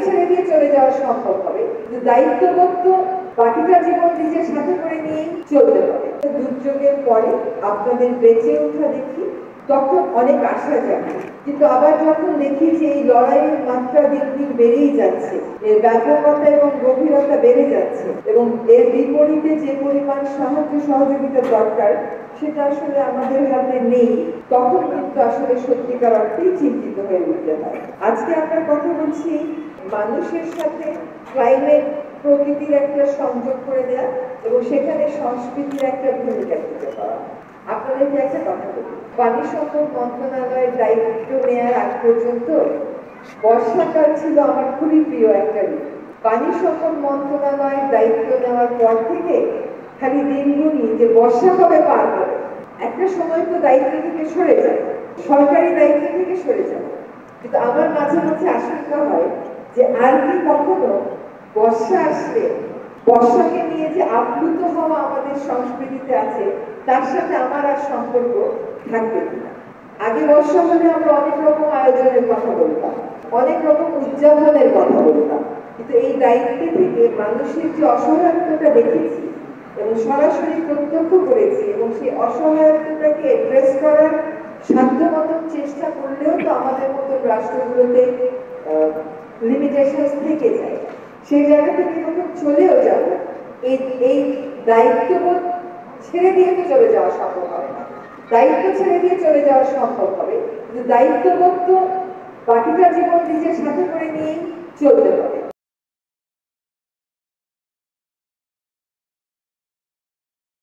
ছেড়ে দিয়ে চলে যাওয়া সম্ভব হবে, কিন্তু দায়িত্ববোধ তো বাকিটা জীবন নিজের সাথে করে নিয়েই চলতে হবে। দুর্যোগের পরে আপনাদের বেঁচে ওঠা দেখি, তখন অনেক আশা জাগে, কিন্তু আবার যখন দেখি যে এই লড়াইয়ের মাত্রা দিন দিন বেড়েই যাচ্ছে, এর ব্যাপকতা এবং গভীরতা বেড়ে যাচ্ছে এবং এর বিপরীতে যে পরিমাণ সাহায্য সহযোগিতা দরকার সেটা আসলে আমাদের হাতে নেই, তখন কিন্তু আসলে সত্যিকার অর্থেই চিন্তিত হয়ে উঠতে হয়। আজকে আমরা কথা বলছি মানুষের সাথে ক্লাইমেট, প্রকৃতির একটা সংযোগ করে দেয়া এবং সেখানে সংস্কৃতির একটা ভূমিকা দিতে পারা। আপনাদেরকে একটা কথা বলি, পানি সম্পদ মন্ত্রণালয়ের দায়িত্ব নেওয়ার আগ পর্যন্ত বর্ষাকাল ছিল আমার খুবই প্রিয় একটা ঋতু। পানি সম্পদ মন্ত্রণালয়ের দায়িত্ব নেওয়ার পর থেকে খালি দিনগুলি যে বর্ষা কবে পার হবে, একটা সময় তো দায়িত্ব থেকে সরে যায়, সরকারি দায়িত্ব থেকে সরে যায়, কিন্তু আমার মাঝে মাঝে আশঙ্কা হয় যে আর কি কখনো বর্ষা আসলে বর্ষাকে নিয়ে যে আপ্লুত হওয়া আমাদের সংস্কৃতিতে আছে তার সাথে আমার আর সম্পর্ক থাকবে কিনা। আগে বর্ষা হলে আমরা অনেক রকম আয়োজনের কথা বলতাম, অনেক রকম উদযাপনের কথা বলতাম, কিন্তু এই দায়িত্বে থেকে মানুষের যে অসহায়তাটা দেখেছি এবং সরাসরি প্রত্যক্ষ করেছি এবং সেই অসহায়তাটাকে অ্যাড্রেস করার সাধ্যমতো চেষ্টা করলেও তো আমাদের মতো রাষ্ট্রগুলোতে লিমিটেশন থেকে যায়, সেই জায়গা থেকে যখন চলেও যাবো এই দায়িত্ববোধ ছেড়ে দিয়ে তো চলে যাওয়া সম্ভব হবে না। দায়িত্ব ছেড়ে দিয়ে চলে যাওয়া সম্ভব হবে, কিন্তু দায়িত্ববোধ তো বাকিটা জীবন নিজের সাথে করে নিয়েই চলতে হবে।